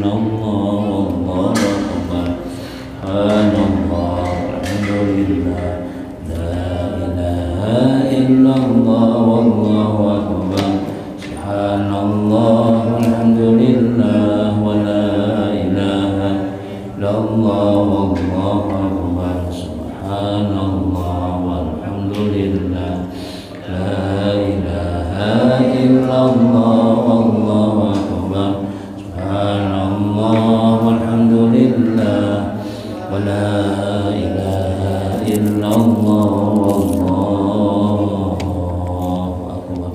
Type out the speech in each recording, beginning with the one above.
illallah wallahu akbar subhanallah walhamdulillah la ilaha illallah wallahu akbar subhanallah walhamdulillah wa la ilaha illallah wallahu akbar subhanallah walhamdulillah la ilaha illallah wallahu akbar subhanallah walhamdulillah wa la ilaha illallah wallahu akbar.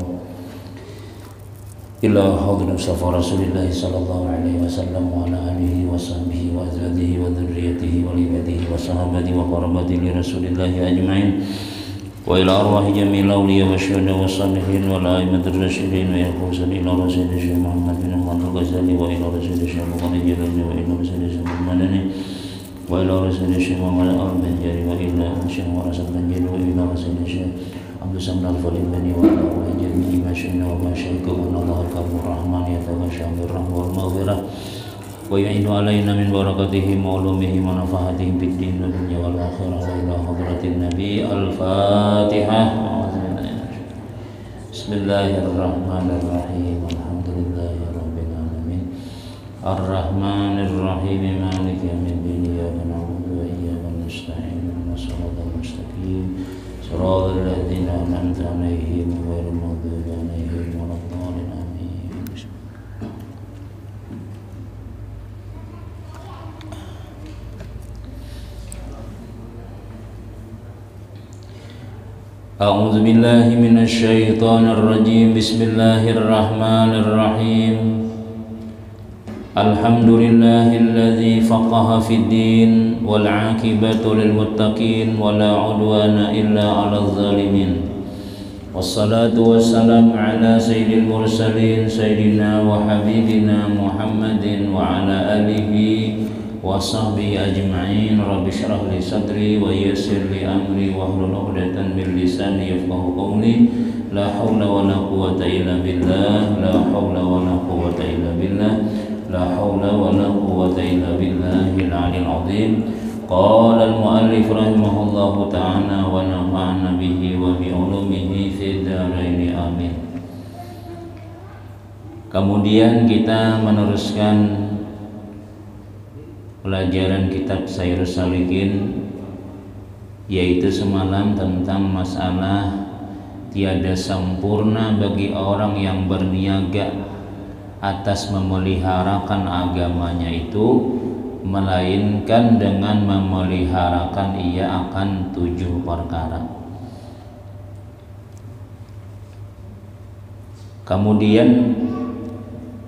Ila hadrat Mustafa Rasulullah sallallahu alaihi wasallam wa ala alihi wa sahbihi wa azwajihi wa dzurriyyatihi wa ibadihi wa sahabatihi wa qarabatihi li Rasulillah ajma'in wa ila arwahi jamil awliya wa syuhada wa salihin wa la aimatir rasyidin wa yaqusan ila rasulillah Syekh Muhammad bin Ahmad al-Ghazali wa ila rasulillah Syekh Muhammad al-Jalali wa ila rasulillah Syekh Madani wa ila rasulillah Syekh Muhammad al-Banjari wa ila Syekh Warasat Banjari wa ila rasulillah Syekh Abdul Samad al-Fadil bani wa ala wa jami'i masyaykhina wa masyayikhina Allah al-Kabir Rahman yataghasha bir rahmah wal maghfirah wa yu'inu alaina min barakatihi wa ulumihi wa nafahatihim fid din wa dunya wal akhirah wa ila hadratin nabi al-Fatihah. Bismillahirrahmanirrahim. Alhamdulillahi rabbil alamin. Ar-Rahmanir Rahim. Maliki yaumiddin. Iyyaka na'budu wa iyyaka nasta'in. Ihdinas siratal mustaqim. Shiratal ladzina an'amta 'alaihim ghairil maghdubi 'alaihim waladdallin. Amin. A'udzu billahi minasy syaithanir rajim. Bismillahirrahmanirrahim. Alhamdulillahilladzi faqaha fid din wal 'aqibatu lil muttaqin wa la 'udwana illa 'alal zalimin. Wassalatu wassalamu ala sayyidil mursalin sayyidina wa habibina Muhammadin wa ala alihi wa sahbihi ajma'in. Rabbi shrah li sadri wa yassir li amri wa hlul 'uqdatam min lisani yafqahu qawli. La haula wa la quwwata illa billah. La haula wa la quwwata illa billah. La haula wa la quwwata illa billahil 'aliyyil 'azim. Qala al-mu'allif rahimahullahu ta'ala wa nafa'ana bihi wa bi ulumihi fid dharain amin. Kemudian kita meneruskan pelajaran kitab Sairus Salikin, yaitu semalam tentang masalah tiada sempurna bagi orang yang berniaga atas memeliharakan agamanya itu, melainkan dengan memeliharakan ia akan 7 perkara. Kemudian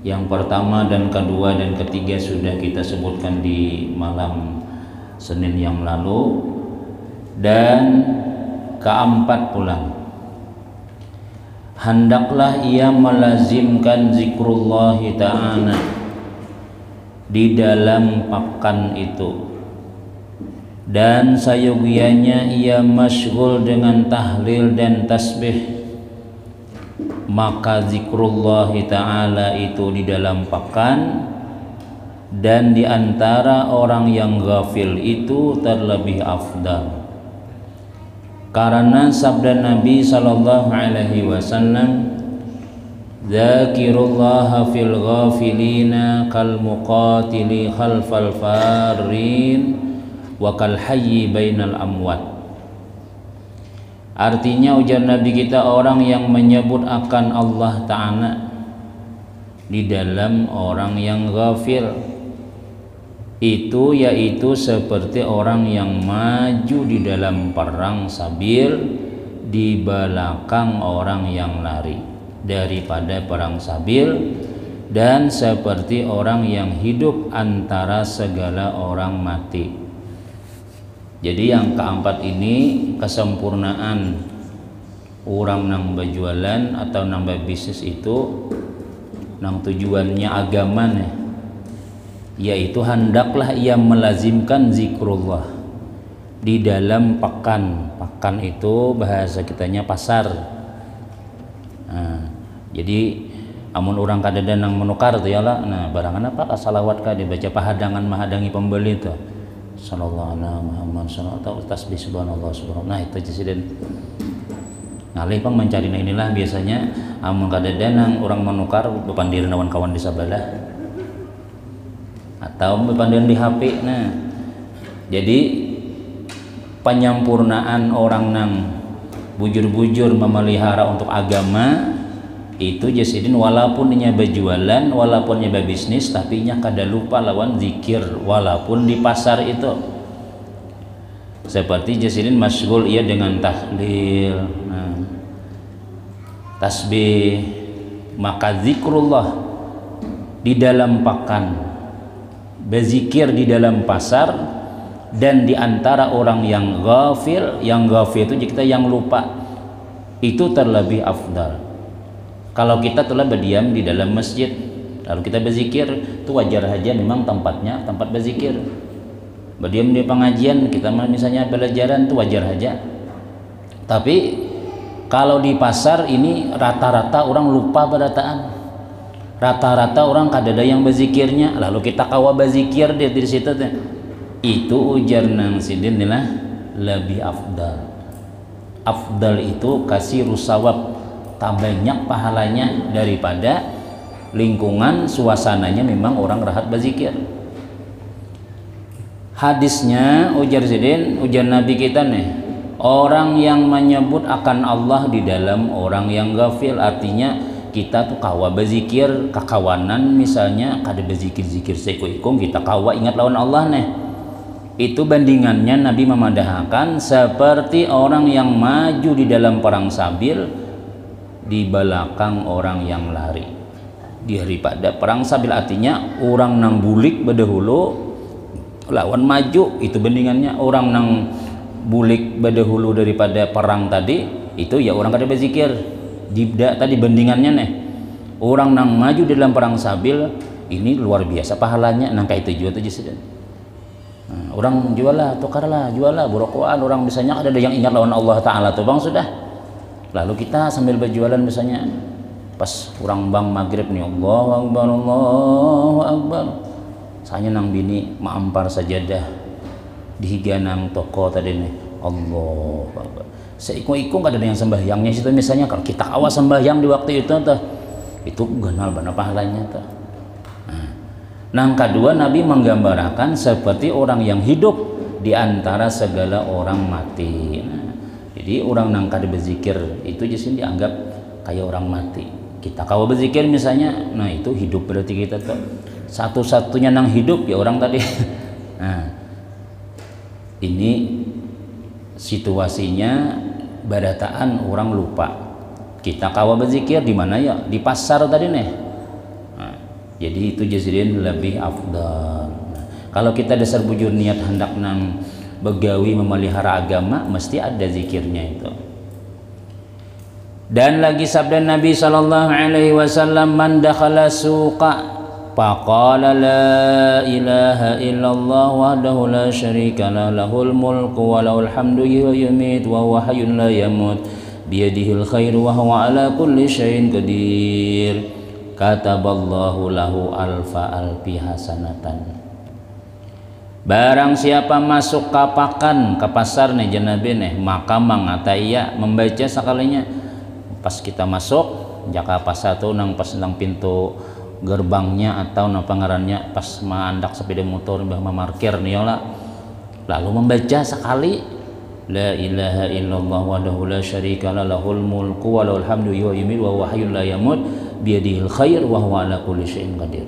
yang pertama dan kedua dan ketiga sudah kita sebutkan di malam Senin yang lalu, dan keempat pula, hendaklah ia melazimkan zikrullah ta'ala di dalam pekan itu, dan sayogianya ia masyghul dengan tahlil dan tasbih. Maka zikrullah ta'ala itu di dalam pekan dan di antara orang yang ghafil itu terlebih afdal, karena sabda Nabi sallallahu alaihi wasallam, "Dzakirullaha fil ghafilina kal muqatili khalfal farin wa kal hayyi bainal amwat." Artinya ujar Nabi kita, orang yang menyebut akan Allah Ta'ala di dalam orang yang ghafil itu, yaitu seperti orang yang maju di dalam perang sambil di belakang orang yang lari daripada perang sabil, dan seperti orang yang hidup antara segala orang mati. Jadi yang keempat ini kesempurnaan orang nang berjualan atau nang berbisnis itu nang tujuannya agama nih, yaitu hendaklah ia melazimkan zikrullah di dalam pekan. Pekan itu bahasa kitanya pasar. Nah, jadi amun orang kadada nang menukar tuh ya lah, nah barangan apa salawat ka dibaca pahadangan mahadangi pembeli tuh sallallahu alaihi Muhammad sallallahu tasbih subhanallah subhanallah. Nah itu presiden ngalih pang mencari inilah biasanya amun kadada nang orang menukar bepandiran lawan kawan di sabelah atau bepandiran di HP. Nah jadi penyampurnaan orang nang bujur-bujur memelihara untuk agama itu jasidin walaupun nya berjualan walaupun nya berbisnis tapi nya kada lupa lawan zikir walaupun di pasar itu seperti jasidin masyghul ia dengan tahlil, nah, tasbih, maka zikrullah di dalam pakan, berzikir di dalam pasar, dan di antara orang yang ghafil itu kita yang lupa itu terlebih afdal. Kalau kita telah berdiam di dalam masjid lalu kita berzikir itu wajar saja, memang tempatnya tempat berzikir. Berdiam di pengajian kita misalnya pelajaran itu wajar saja. Tapi kalau di pasar ini rata-rata orang lupa berataan, rata-rata orang kadada yang berzikirnya lalu kita kawa berzikir di situ itu ujar nang sidin lebih afdal. Afdal itu kasih rusawab, tak banyak pahalanya daripada lingkungan suasananya memang orang rahat berzikir. Hadisnya ujar sidin, ujar Nabi kita nih, orang yang menyebut akan Allah di dalam orang yang ghafil, artinya kita tuh kawa berzikir kakawanan misalnya kada berzikir-zikir seko-ikung kita kawa ingat lawan Allah nih, itu bandingannya Nabi memadahkan seperti orang yang maju di dalam perang sabil di belakang orang yang lari. Daripada perang sabil artinya orang nang bulik berdahulu lawan maju, itu bandingannya orang nang bulik berdahulu daripada perang tadi itu ya orang kada berzikir. Dibda tadi bandingannya nih, orang nang maju dalam perang sabil ini luar biasa pahalanya, nang kayak itu juga tuh sudah. Nah, orang jualah tukarlah jualah burokoan orang misalnya ada yang ingat lawan Allah Ta'ala tuh bang sudah. Lalu kita sambil berjualan misalnya pas orang bang maghrib nih, Allahu Akbar Allahu Akbar, saya nang bini maampar sajadah di higanang toko tadi nih, Allahu Akbar. Seikung-ikung ada yang sembahyangnya situ misalnya, kalau kita awas sembahyang di waktu itu tuh itu ganal bana pahalanya tuh. Nah, kedua Nabi menggambarkan seperti orang yang hidup di antara segala orang mati. Nah, jadi orang nang kada berzikir itu jadi dianggap kayak orang mati. Kita kalau berzikir misalnya, nah itu hidup berarti kita tuh. Satu-satunya nang hidup ya orang tadi. Nah, ini situasinya badataan orang lupa. Kita kawa berzikir di mana ya? Di pasar tadi nih. Nah, jadi itu jadiin lebih afdal. Nah, kalau kita dasar bujur niat hendak nang begawi memelihara agama mesti ada zikirnya itu. Dan lagi sabda Nabi sallallahu alaihi wasallam, man dakhala suqa faqala la ilaha illallah wahdahu la syarika lah lahul mulku wa lahul hamdu wa yumiit wa huwa hayyun la yamut biyadihil khairu wa huwa ala kulli syai'in qadir kataballahu lahu alfa alfi hasanatan. Barang siapa masuk kapakan ke pasar nih janabi nih, maka mangataya membaca sekalinya pas kita masuk jaka pasar tuh nang pas nang pintu gerbangnya atau nang pangarannya pas mandak sepeda motor mbah memarkir nih lah, lalu membaca sekali la ilaha illallah wahdahu la syarika lah lahul mulku wa lahul hamdu wa yumiit wa huwa hayyun la yamut biyadihil khair wa huwa ala kulli syai'in qadir.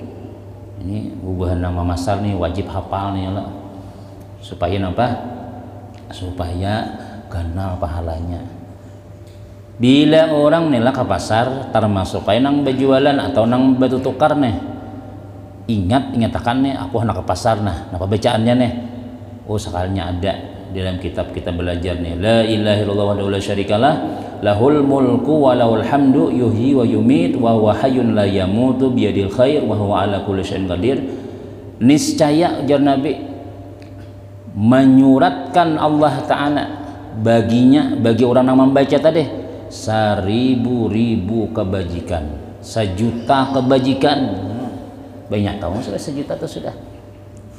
Ini ubahan nama masar nih wajib hafal nih lah, supaya apa? Supaya kenal pahalanya. Bila orang nih lah ke pasar termasuk kayak nang berjualan atau nang bertukar nih, ingatakan nih aku hendak ke pasar nah, apa bacaannya nih? Oh sekalinya ada di dalam kitab kita belajar nih, la ilaha illallah wahdahu la syarikalah lahul mulku wa lahul hamdu yuhyi wa yumiit wa huwa hayyun la yamutu biyadil khair wa huwa ala kulli syai'in qadir. Niscaya ujar Nabi menyuratkan Allah Ta'ala baginya, bagi orang yang membaca tadi 1000 kebajikan, 1.000.000 kebajikan. Banyak tahu sudah 1.000.000 itu sudah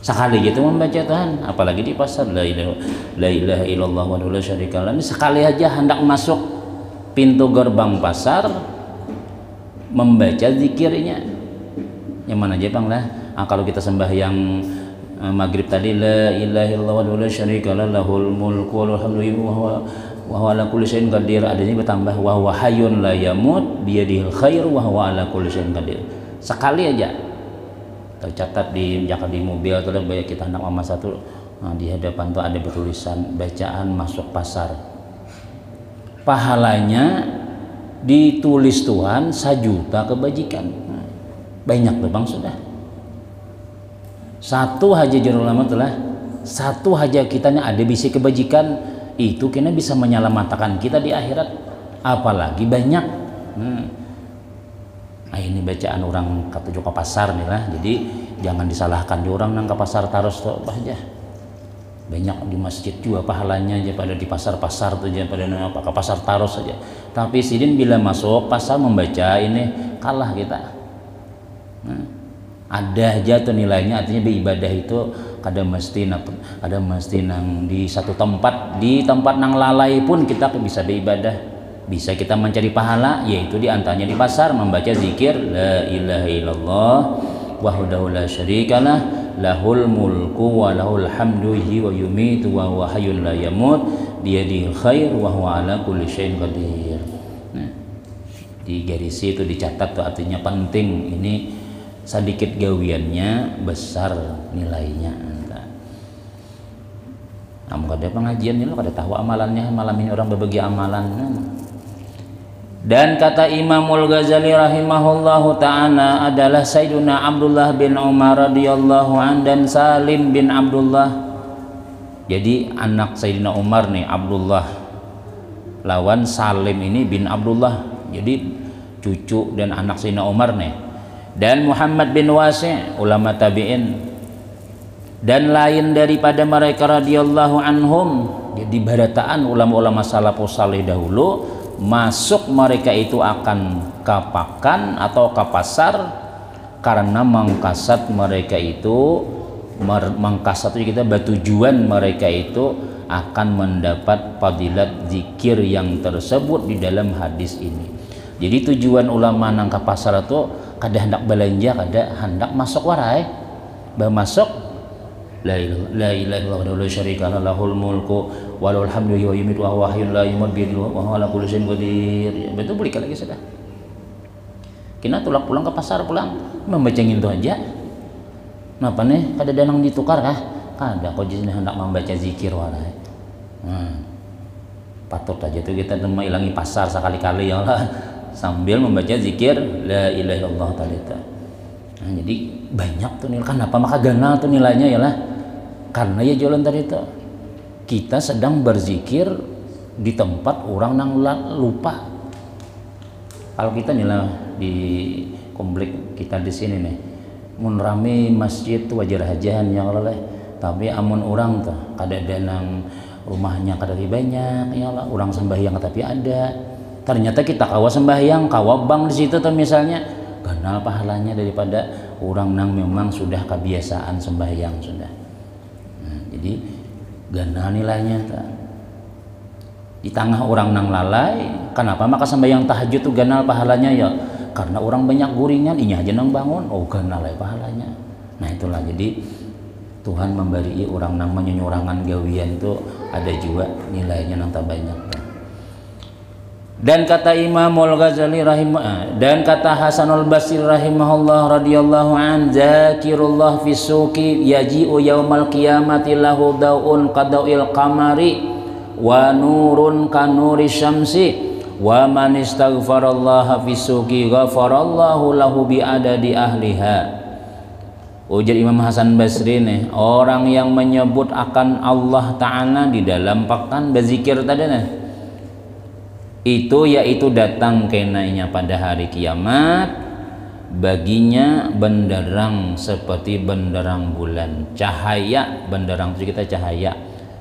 sekali gitu membaca Tuhan, apalagi di pasar la ilaha illallah wa la syarikalah. Ini sekali aja hendak masuk pintu gerbang pasar membaca zikirnya yang mana aja Bang lah. Kalau kita sembahyang maghrib tadi la ilaha illallah wa la syarikalah lahul mulku wa lahul hamdu wa huwa ala kulli syai'in qadir, adanya bertambah wa huwa hayyun la yamut biyadihil khair wa huwa ala kulli syai'in qadir. Sekali aja tercatat di mobil atau banyak kita hendak mama satu, nah, di hadapan tuh ada bertulisan bacaan masuk pasar, pahalanya ditulis Tuhan 1.000.000 kebajikan. Nah, banyak tuh Bang sudah. Satu haja jurul ulama telah satu haja kitanya ada bisi kebajikan itu kena bisa menyelamatkan kita di akhirat, apalagi banyak. Nah, ini bacaan orang kata ke pasar nih lah, jadi jangan disalahkan di orang nang ke pasar taros tuh aja banyak di masjid juga pahalanya aja pada di pasar-pasar tuh aja pada ke pasar taros saja, tapi sidin bila masuk pasar membaca ini kalah kita. Nah, ada aja tuh nilainya, artinya beribadah itu ada mesti nang di satu tempat, di tempat nang lalai pun kita bisa beribadah, bisa kita mencari pahala, yaitu diantaranya di pasar membaca zikir la ilaha illallah wahdahu la syarikalah lahul mulku wa lahul hamdu wa yumitu wa huwa hayyun la yamut biyadihil khair wa huwa ala kulli syai'in qadir. Nah, di garis itu dicatat tuh, artinya penting, ini sedikit gawiannya besar nilainya. Namun ada pengajian ini lo kada tahu amalannya, malam ini orang berbagi amalan. Dan kata Imamul Ghazali rahimahullahu ta'ala adalah Sayyiduna Abdullah bin Umar radhiyallahu an dan Salim bin Abdullah. Jadi anak Sayyidina Umar nih Abdullah lawan Salim ini bin Abdullah, jadi cucu dan anak Sayyidina Umar nih. Dan Muhammad bin Wasi' ulama tabi'in dan lain daripada mereka radhiyallahu anhum. Jadi barataan ulama-ulama salafus saleh dahulu masuk mereka itu akan ke pakan atau ke pasar karena mengkasat mereka itu mengkasat kita bertujuan mereka itu akan mendapat fadilat zikir yang tersebut di dalam hadis ini. Jadi tujuan ulama nang ke pasar itu kada hendak belanja, kada hendak masuk warai, bermasuk la ilaha illallah wa la syarikalah lahul mulku wa lahul hamdu wa yumiitu wa huwa hayyun la yamut bi yadihi wa huwa ala kulli syai'in qadir. Betul belikan lagi sudah. Kina tulak pulang ke pasar pulang membacangin itu aja. Napa nih kada danang ditukar kah? Kada, kok jadi hendak membaca zikir warai. Patut aja tuh kita menghilangi pasar sekali-kali ya Allah sambil membaca zikir la ilaha illallah ta'ala. Nah, jadi banyak tuh nilai. Kenapa maka ganal tuh nilainya ya lah? Karena ya jalan tadi itu kita sedang berzikir di tempat orang nang lupa. Kalau kita nilai di komplek kita di sini nih, mun rame masjid tuh wajar hajahan ya Allah, tapi amun orang tuh kada ada nang rumahnya kada banyak ya Allah, orang sembahyang tapi ada. Ternyata kita kawa sembahyang, kawa bang di situ tuh misalnya, kenal pahalanya daripada orang nang memang sudah kebiasaan sembahyang sudah. Nah, jadi ganal nilainya tak. Di tengah orang nang lalai, kenapa maka sembahyang tahajud tuh ganal pahalanya ya? Karena orang banyak guringan, ini aja nang bangun, oh ganal pahalanya. Nah itulah, jadi Tuhan memberi orang nang menyurangan gawian itu ada juga nilainya nang tak banyak. Dan kata Imamul Ghazali dan kata Hasanul Basri rahimahullah radhiyallahu an, zakirullah fi suqi yaji'u yaumal qiyamati lahu daun qadauil qamari wa nurun kanuri syamsi wa man istaghfarallaha fi suqi ghafarallahu lahu bi adadi ahliha. Ujar Imam Hasan Basri nih, orang yang menyebut akan Allah Ta'ala di dalam pakan berzikir tadi nih, itu yaitu datang kenainya pada hari kiamat, baginya benderang seperti benderang bulan, cahaya benderang itu kita cahaya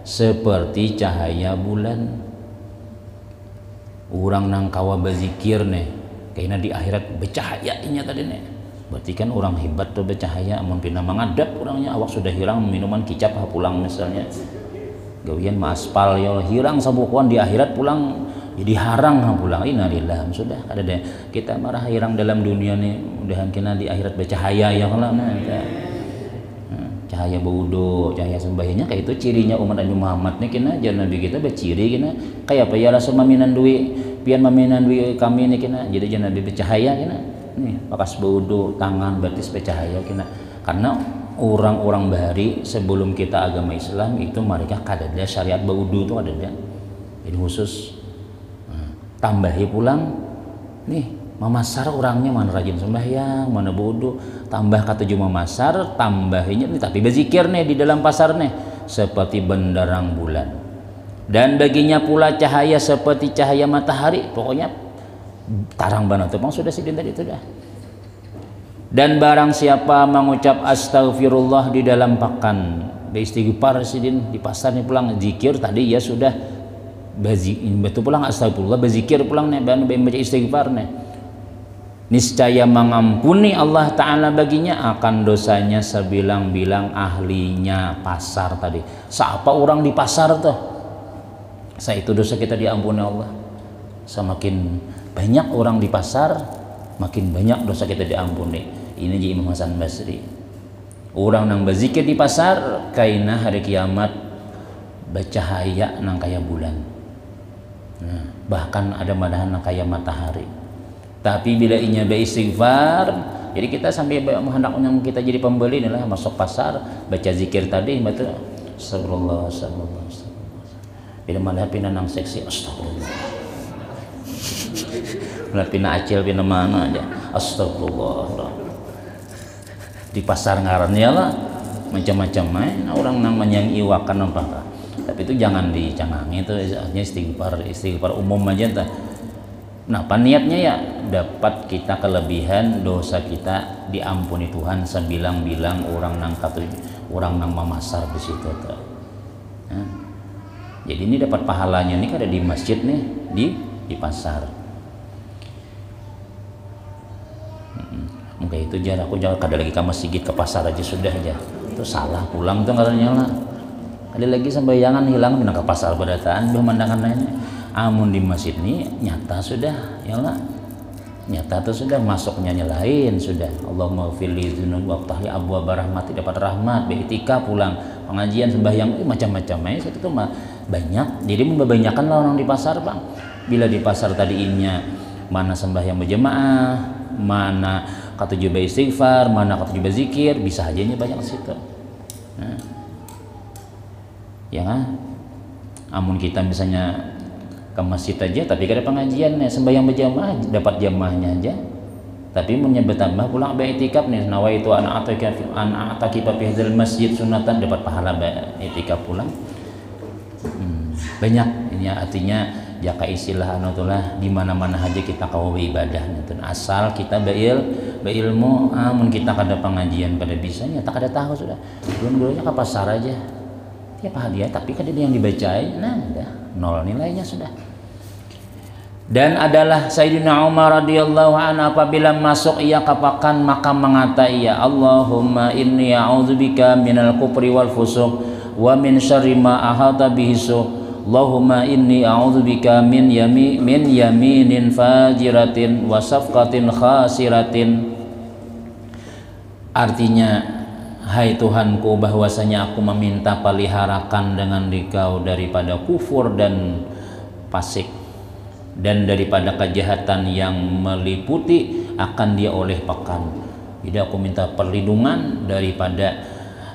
seperti cahaya bulan. Orang nang kawa berzikir nih kayaknya di akhirat bercahayanya tadi nih. Berarti kan orang hebat tuh bercahaya, amun pina mengadap orangnya awak sudah hilang minuman kicap pulang misalnya. Gawian aspal ya hilang sabukuan di akhirat pulang jadi harang pulang. Innalillah sudah ada deh. Kita marah hirang dalam dunia nih, mudahan kena di akhirat bercahaya ya kalau cahaya baudo, cahaya sembahyanya kayak itu cirinya umat Nabi Muhammad nih kena aja Nabi kita berciri kena kayak apa ya rasul maminan duit pian maminan duit kami nih kena jadi jangan Nabi bercahaya kena nih pakas baudo tangan batis bercahaya kena karena orang-orang bahari sebelum kita agama Islam itu mereka kadada syariat baudu itu ada jadi khusus tambahi pulang nih memasar orangnya mana rajin sembahyang mana bodoh tambah kata cuma memasar tambahinya nih tapi berzikir nih di dalam pasar nih seperti benderang bulan dan baginya pula cahaya seperti cahaya matahari pokoknya tarang banget tuh sudah sidin tadi itu dah. Dan barang siapa mengucap astagfirullah di dalam pakan beristighfar sidin di pasar nih pulang zikir tadi ya sudah betul pulang astagfirullah berzikir pulang nih baca istighfar nih niscaya mengampuni Allah Ta'ala baginya akan dosanya sebilang-bilang ahlinya pasar tadi. Siapa orang di pasar tuh saya itu dosa kita diampuni Allah. Semakin banyak orang di pasar makin banyak dosa kita diampuni. Ini jadi Imam Hasan Basri. Orang nang berzikir di pasar kaina hari kiamat bercahaya nang kaya bulan. Nah, bahkan ada madahan nang kaya matahari. Tapi bila inya beristighfar, jadi kita sampai hendak yang kita jadi pembeli inilah masuk pasar baca zikir tadi betul. Astagfirullah, astagfirullah, astagfirullah. Bila mana pina nang seksi astagfirullah. Bila pina acil pina mana aja astagfirullah. Di pasar ngarannya lah macam-macam orang nang menyang iwakan apa. Tapi itu jangan dicangangi itu artinya istighfar umum aja entah. Nah, niatnya ya dapat kita kelebihan dosa kita diampuni Tuhan sebilang-bilang orang nang memasar di situ tuh. Nah, jadi ini dapat pahalanya nih ada di masjid nih di pasar. Mungkin itu jarak aku jangan kada lagi ke masjid ke pasar aja sudah aja. Itu salah pulang tuh katanya lah. Ada lagi sembayangan hilang pindah ke pasar berdataan pemandangan lainnya. Amun di masjid ini nyata sudah ya lah nyata tuh sudah masuknya lain sudah Allahumma ghfirli dzunub waqtahi abwaab rahmat dapat rahmat be'itikaf pulang pengajian sembahyang macam-macam itu tuh banyak jadi membanyakan lah orang di pasar Bang bila di pasar tadi ininya mana sembahyang berjemaah mana katujuh istighfar mana katujuh zikir bisa aja banyak di situ nah, ya kan amun kita misalnya ke masjid aja tapi kada pengajian nih sembahyang berjamaah dapat jamaahnya aja tapi menyebut tambah pulang beritikaf nih nawaitu anak atakifa fi hadzal masjid sunatan dapat pahala beritikaf pulang banyak ini artinya jaka istilah anutulah di mana-mana aja kita kau beribadah asal kita berilmu amun kita kada pengajian kada bisanya tak kada tahu sudah dulunya ke pasar aja tiap hadiah tapi kan dia yang dibacain nah udah nol nilainya sudah. Dan adalah Sayyidina Umar radhiyallahu anhu apabila masuk ia ke pakan maka mengata ia Allahumma inni a'udzubika minal kufri wal fusuq wa min syarri ma ahata bihi Allahumma inni a'udzubika min yaminin fajiratin wa safqatin khasiratin. Artinya hai Tuhanku bahwasanya aku meminta peliharakan dengan Dikau daripada kufur dan fasik dan daripada kejahatan yang meliputi akan dia oleh pekan. Jadi aku minta perlindungan daripada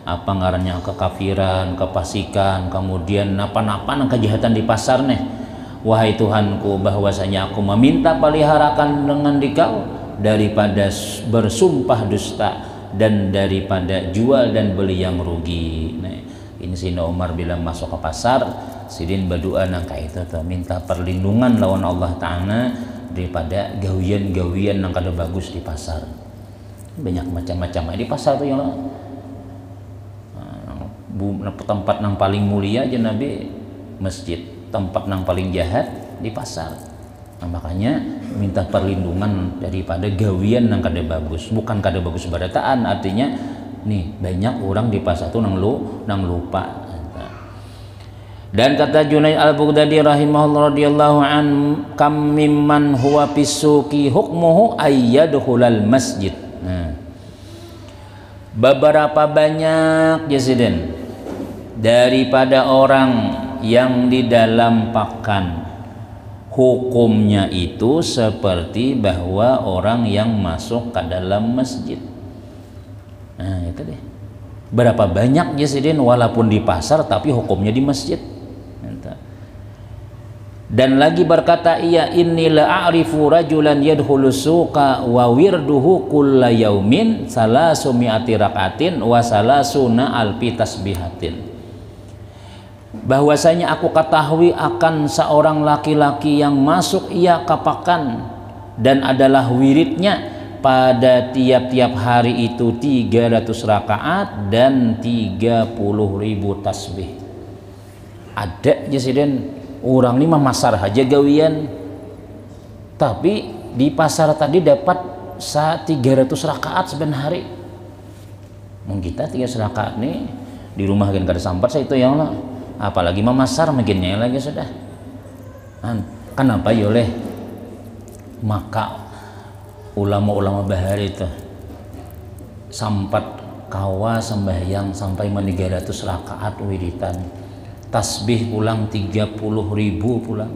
apa ngarannya kekafiran, kefasikan, kemudian apa-apa kejahatan di pasar nih. Wahai Tuhanku bahwasanya aku meminta peliharakan dengan Dikau daripada bersumpah dusta dan daripada jual dan beli yang rugi. Nah, ini Sayyidina Umar bilang masuk ke pasar, sidin berdoa nangka itu tuh minta perlindungan lawan Allah Ta'ala daripada gawian-gawian yang kada bagus di pasar. Banyak macam-macam di pasar tuh yang tempat yang paling mulia aja Nabi masjid, tempat yang paling jahat di pasar. Nah, makanya minta perlindungan daripada gawian yang kada bagus, bukan kada bagus barataan, artinya nih banyak orang di pasar tuh nang lupa. Dan kata Junaid al-Baghdadi rahimahullah radhiyallahu an, kam mimman huwa fisuqi hukmuhu ayyadkhulal masjid. Nah, beberapa banyak jasiden daripada orang yang di dalam pakan, hukumnya itu seperti bahwa orang yang masuk ke dalam masjid. Nah itu deh, berapa banyak jasiden walaupun di pasar tapi hukumnya di masjid. Dan lagi berkata ia, inni la a'rifu rajulan yadkhulu suqa wa wirduhu kulla yaumin salasumi'ati rakatin wa salasuna alfi tasbihatin. Bahwasanya aku ketahui akan seorang laki-laki yang masuk ia ke pakan dan adalah wiridnya pada tiap-tiap hari itu 300 rakaat dan 30.000 tasbih. Ada jasiden orang ini memasar aja gawian, tapi di pasar tadi dapat 300 rakaat sebenarnya hari. Mungkin kita 300 rakaat nih di rumah kan kada sampat saya itu yang lah, apalagi memasar mungkinnya lagi sudah. Kenapa yoleh? Maka ulama-ulama bahari itu sampat kawa sembahyang sampai 300 rakaat wiritan, tasbih pulang 30.000 pulang,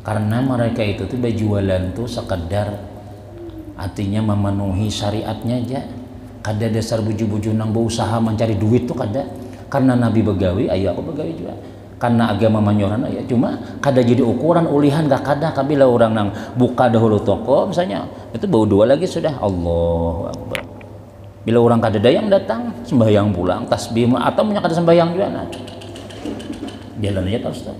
karena mereka itu tuh berjualan tuh sekedar artinya memenuhi syariatnya aja, kada dasar buju-buju nang berusaha mencari duit tuh kada, karena Nabi begawi ayo aku begawi juga, karena agama manyoran ya, cuma kada jadi ukuran ulihan gak kada. Kabila orang nang buka dahulu toko misalnya itu bau dua lagi sudah Allahu Akbar, bila orang kada ada yang datang sembahyang pulang tasbih atau punya kada sembahyang juga, nah jalan aja terus tuh.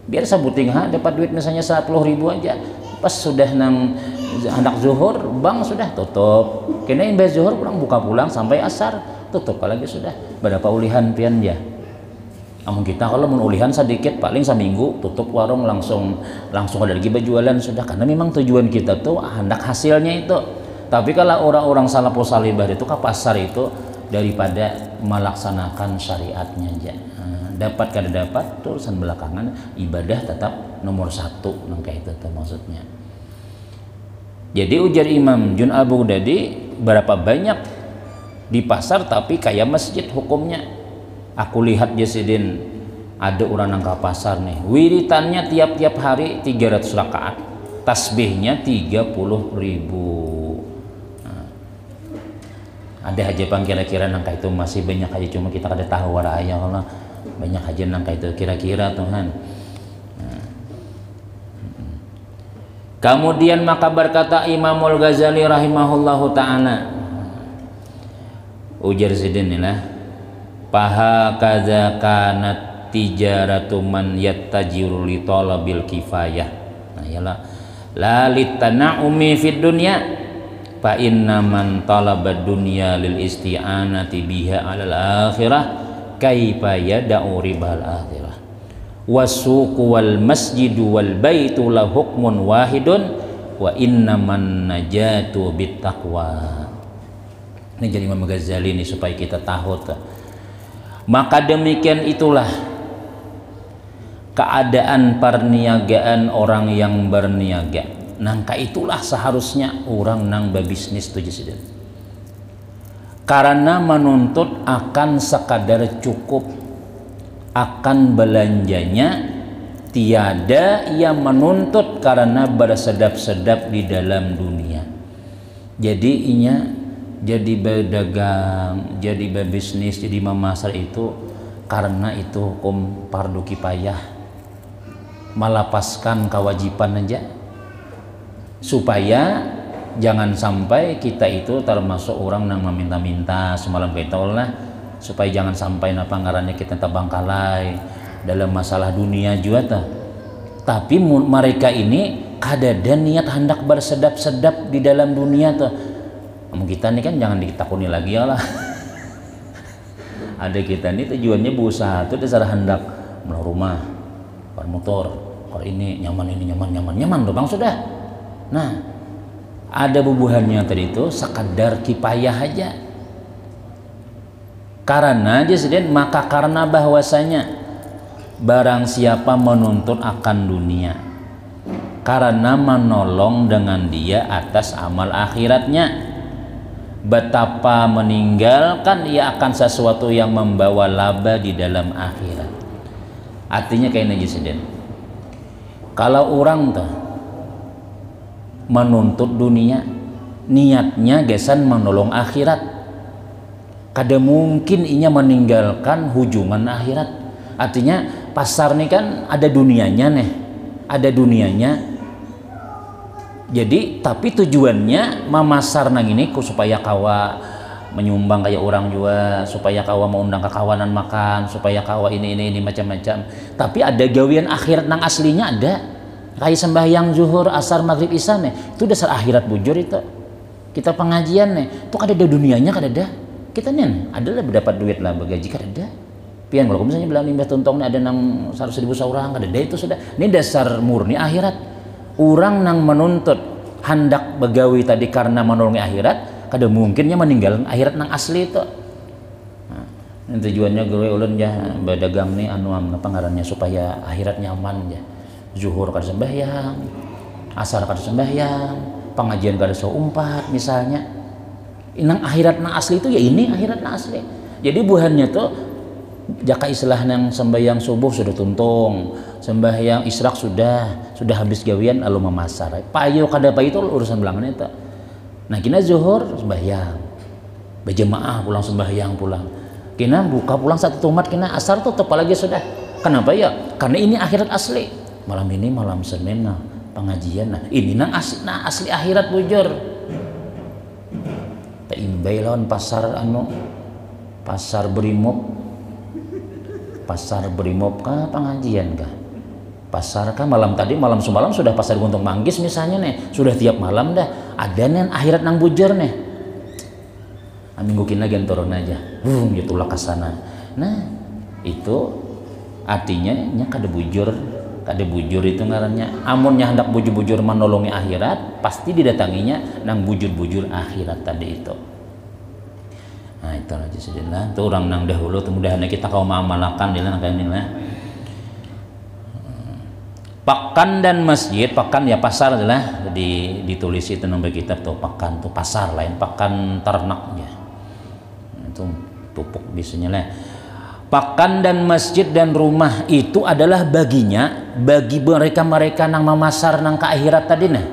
Biar sabuting dapat duit misalnya 10.000 aja, pas sudah nang hendak zuhur bang sudah tutup, kena yang bayar zuhur pulang buka pulang sampai asar tutup lagi sudah. Berapa ulihan pian ya? Namun kita kalau mau ulihan sedikit paling seminggu tutup warung langsung ada lagi berjualan sudah, karena memang tujuan kita tuh hendak hasilnya itu. Tapi kalau orang-orang salafus salihah itu ke pasar itu daripada melaksanakan syariatnya aja. Dapat kada dapat tulisan belakangan, ibadah tetap nomor satu nang kayak itu tuh maksudnya. Jadi ujar Imam Jun al-Baghdadi, berapa banyak di pasar tapi kayak masjid hukumnya. Aku lihat jasidin ada orang nang ke pasar nih, wiritannya tiap-tiap hari 300 rakaat, tasbihnya 30.000. Ada aja bang kira-kira nang kayak itu masih banyak aja, cuma kita kada tahu waraya Allah. Banyak aja nang kayak itu kira-kira Tuhan. Kemudian maka berkata Imamul Ghazali rahimahullahu ta'ala, ujar sidin lah, paha kaza kanat tijaratu man yattajiru li talabil kifayah. Nah yalah la litana'umi fid dunya fa inna man talabad dunya lil isti'anati biha 'alal akhirah kaifa yada'u ribal akhirah wasuqu wal masjidu wal baitu la hukmun wahidun wa innaman najatu bit taqwa. Ini jadi Imam Ghazali ini supaya kita tahu tuh. Maka demikian itulah keadaan perniagaan orang yang berniaga. Nangka itulah seharusnya orang nang berbisnis tuh jadi. Karena menuntut akan sekadar cukup akan belanjanya, tiada ia menuntut karena bersedap-sedap di dalam dunia. Jadi inya jadi berdagang, jadi berbisnis, jadi memasar itu karena itu hukum fardu kifayah, melepaskan kewajiban aja, supaya jangan sampai kita itu termasuk orang yang meminta-minta semalam kita lah, supaya jangan sampai napa ngarannya kita terbangkalai dalam masalah dunia juga tuh. Tapi mereka ini kada ada niat hendak bersedap-sedap di dalam dunia tuh. Namun kita ini kan jangan ditakuni lagi ya lah. Ada kita ini tujuannya berusaha tuh dasar hendak rumah, motor, kotor ini nyaman, ini nyaman, nyaman, nyaman tuh bang sudah. Nah, ada bubuhannya tadi itu sekadar kipayah aja. Karena maka karena bahwasanya barang siapa menuntut akan dunia karena menolong dengan dia atas amal akhiratnya, betapa meninggalkan ia akan sesuatu yang membawa laba di dalam akhirat. Artinya kayak ini kalau orang tuh menuntut dunia niatnya gesan menolong akhirat, kada mungkin inya meninggalkan hujungan akhirat. Artinya pasar nih kan ada dunianya nih, ada dunianya. Jadi tapi tujuannya memasar nang ini supaya kawa menyumbang kayak orang juga, supaya kawa mau undang ke kawanan makan, supaya kawa ini macam-macam. Tapi ada gawian akhirat nang aslinya ada. Kayak sembahyang zuhur, asar, maghrib, isya nih, itu dasar akhirat bujur itu. Kita pengajian nih, itu kada ada dunianya, kada ada. Kita nih adalah berdapat duit lah bagaji kada ada. Pian kalau misalnya bilang limbah tuntong ada nang 100.000 seorang kada ada, itu sudah. Ini dasar murni akhirat. Orang nang menuntut hendak begawi tadi karena menolongi akhirat, kada mungkinnya meninggal akhirat nang asli itu. Nah, tujuannya gue ulun ya berdagang nih anu apa ngarannya supaya akhirat nyaman ya. Zuhur kada sembahyang, asar kada sembahyang, pengajian kada seumpat misalnya. Nang akhirat nang asli itu ya ini akhirat nang asli. Jadi buhannya tuh jaka istilah nang sembahyang subuh sudah tuntung, sembahyang israk sudah habis gawian lalu memasar. Payo kada payo itu urusan belangan itu. Nah kina zuhur sembahyang, berjemaah pulang sembahyang pulang. Kina buka pulang satu umat kina asar tuh apalagi sudah. Kenapa ya? Karena ini akhirat asli. Malam ini malam Senin nah pengajian nah ini nang asli akhirat bujur. Imbay lawan pasar pasar Brimob kah pengajian kah pasar kah malam semalam sudah pasar Guntung Manggis misalnya nih sudah tiap malam dah ada nih akhirat nang bujur nih minggu kina gen turun aja gitulah ke sana. Nah itu artinya nya kada bujur itu ngarannya amunnya hendak bujur-bujur menolongi akhirat pasti didatanginya nang bujur-bujur akhirat tadi itu. Nah itu aja sudah tuh orang nang dahulu mudah-mudahan kita kau mengamalkan dia nang ini lah. Pakan dan masjid, pakan ya pasar adalah ditulis itu nomor kitab tuh pakan tuh pasar lain pakan ternaknya itu pupuk biasanya lah. Pakan dan masjid dan rumah itu adalah baginya bagi mereka nang memasar nang ke akhirat tadi nah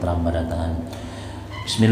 kelambatan